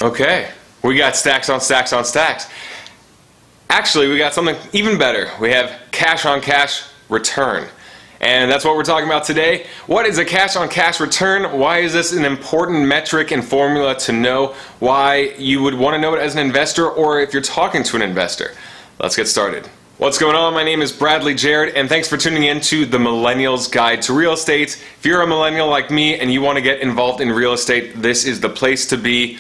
Okay, we got stacks on stacks on stacks. Actually, we got something even better. We have cash on cash return. And that's what we're talking about today. What is a cash on cash return? Why is this an important metric and formula to know? Why you would want to know it as an investor or if you're talking to an investor? Let's get started. What's going on? My name is Bradley Jarrett, and thanks for tuning in to the Millennial's Guide to Real Estate. If you're a millennial like me and you want to get involved in real estate, this is the place to be.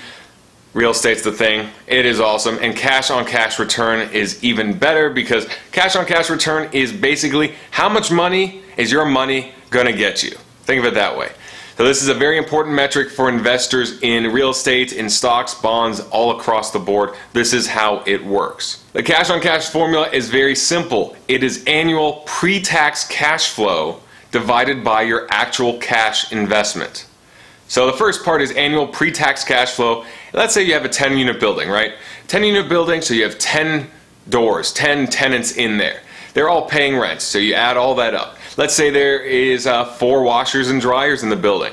Real estate's the thing. It is awesome, and cash on cash return is even better because cash on cash return is basically how much money is your money gonna get you. Think of it that way. So this is a very important metric for investors in real estate, in stocks, bonds, all across the board. This is how it works. The cash on cash formula is very simple. It is annual pre-tax cash flow divided by your actual cash investment. So the first part is annual pre-tax cash flow. Let's say you have a 10-unit building, right? 10-unit building, so you have 10 doors, 10 tenants in there. They're all paying rent, so you add all that up. Let's say there is 4 washers and dryers in the building.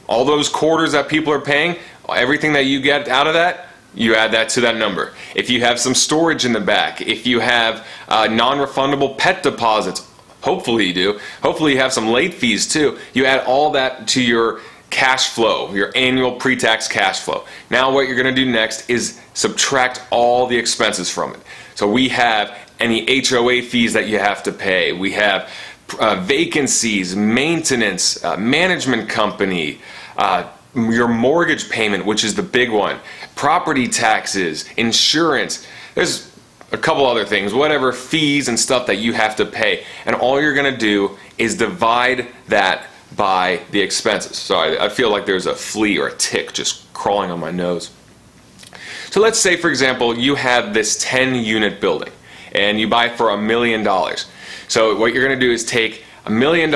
All those quarters that people are paying, everything that you get out of that, you add that to that number. If you have some storage in the back, if you have non-refundable pet deposits, hopefully you do. Hopefully you have some late fees too. You add all that to your cash flow, your annual pre-tax cash flow. Now what you're going to do next is subtract all the expenses from it. So we have any HOA fees that you have to pay. We have vacancies, maintenance, management company, your mortgage payment, which is the big one, property taxes, insurance. There's a couple other things, whatever fees and stuff that you have to pay. And all you're going to do is divide that by the expenses. Sorry, I feel like there's a flea or a tick just crawling on my nose. So let's say, for example, you have this 10-unit building and you buy it for $1 million. So what you're going to do is take $1 million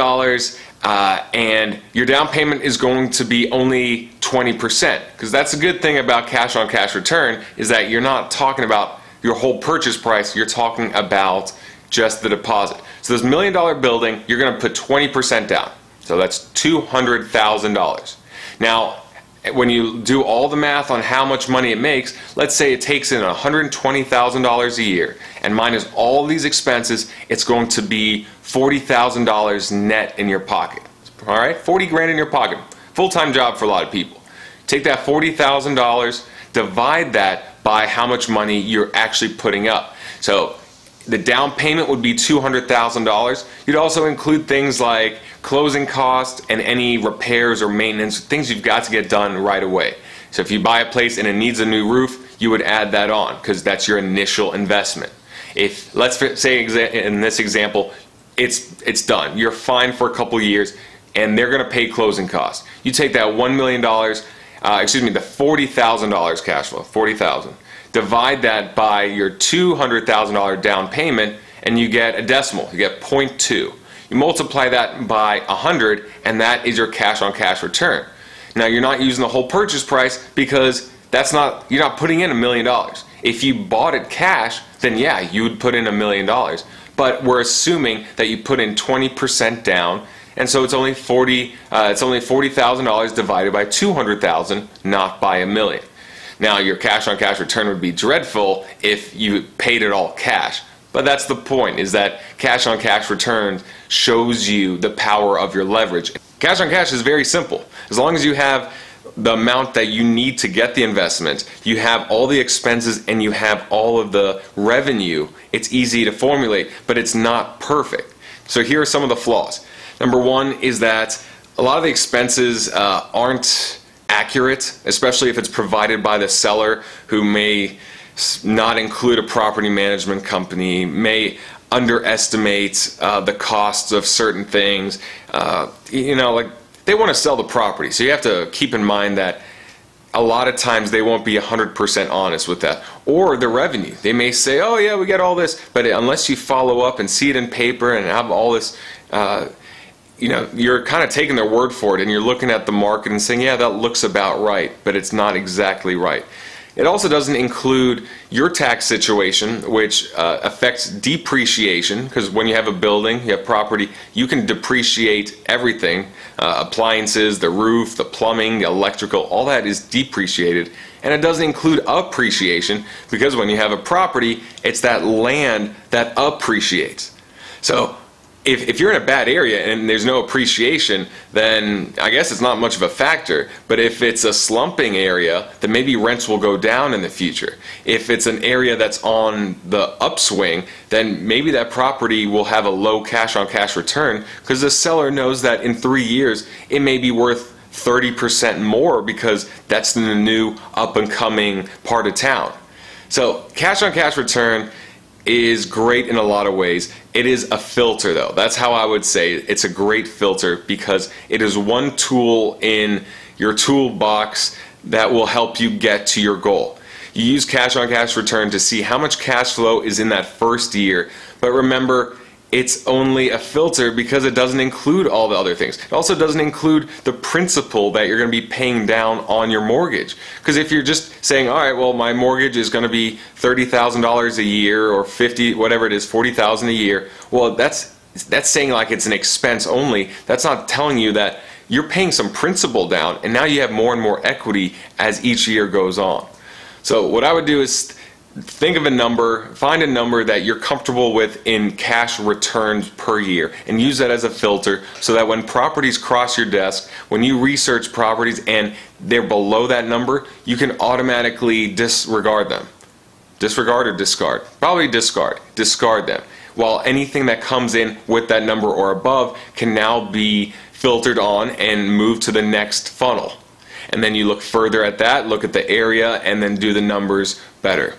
and your down payment is going to be only 20%, because that's a good thing about cash on cash return, is that you're not talking about your whole purchase price, you're talking about just the deposit. So this $1 million building, you're going to put 20% down. So that's $200,000. Now, when you do all the math on how much money it makes, let's say it takes in $120,000 a year, and minus all these expenses, it's going to be $40,000 net in your pocket. All right, 40 grand in your pocket. Full-time job for a lot of people. Take that $40,000, divide that by how much money you're actually putting up. So the down payment would be $200,000. You'd also include things like closing costs and any repairs or maintenance, things you've got to get done right away. So if you buy a place and it needs a new roof, you would add that on because that's your initial investment. If, let's say in this example, it's done. You're fine for a couple of years and they're going to pay closing costs. You take that $1 million, the $40,000 cash flow, $40,000. Divide that by your $200,000 down payment and you get a decimal, you get 0.2. You multiply that by 100 and that is your cash on cash return. Now you're not using the whole purchase price because you're not putting in $1 million. If you bought it cash, then yeah, you would put in $1 million. But we're assuming that you put in 20% down, and so it's only $40,000 divided by 200,000, not by $1 million. Now your cash on cash return would be dreadful if you paid it all cash. But that's the point, is that cash on cash return shows you the power of your leverage. Cash on cash is very simple. As long as you have the amount that you need to get the investment, you have all the expenses and you have all of the revenue, it's easy to formulate, but it's not perfect. So here are some of the flaws. Number one is that a lot of the expenses aren't accurate, especially if it's provided by the seller, who may not include a property management company, may underestimate the costs of certain things. Like they want to sell the property, so you have to keep in mind that a lot of times they won't be 100% honest with that. Or the revenue. They may say, oh yeah, we get all this, but unless you follow up and see it in paper and have all this, you're kind of taking their word for it and you're looking at the market and saying, yeah, that looks about right, but it's not exactly right. It also doesn't include your tax situation, which affects depreciation, because when you have a building, you have property, you can depreciate everything. Appliances, the roof, the plumbing, the electrical, all that is depreciated. And it doesn't include appreciation, because when you have a property, it's that land that appreciates. So if you're in a bad area and there's no appreciation, then I guess it's not much of a factor. But if it's a slumping area, then maybe rents will go down in the future. If it's an area that's on the upswing, then maybe that property will have a low cash-on-cash return, because the seller knows that in 3 years it may be worth 30% more, because that's the new up-and-coming part of town. So cash-on-cash return is great in a lot of ways. It is a filter, though. That's how I would say it's a great filter, because it is one tool in your toolbox that will help you get to your goal. You use cash on cash return to see how much cash flow is in that first year, but remember, it's only a filter because it doesn't include all the other things. It also doesn't include the principal that you're going to be paying down on your mortgage. Because if you're just saying, all right, well, my mortgage is going to be $30,000 a year, or 50, whatever it is, $40,000 a year, well, that's saying like it's an expense only. That's not telling you that you're paying some principal down, and now you have more and more equity as each year goes on. So what I would do is think of a number, find a number that you're comfortable with in cash returns per year, and use that as a filter, so that when properties cross your desk, when you research properties and they're below that number, you can automatically disregard them. Disregard or discard? Probably discard. Discard them. While anything that comes in with that number or above can now be filtered on and move to the next funnel. And then you look further at that, look at the area, and then do the numbers better.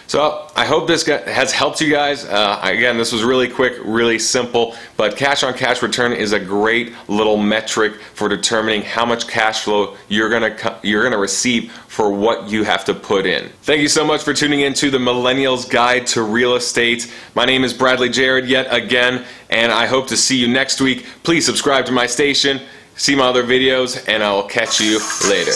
So I hope this has helped you guys. Again, this was really quick, really simple, but cash on cash return is a great little metric for determining how much cash flow you're gonna receive for what you have to put in. Thank you so much for tuning in to the Millennial's Guide to Real Estate. My name is Bradley Jared yet again, and I hope to see you next week. Please subscribe to my station, see my other videos, and I'll catch you later.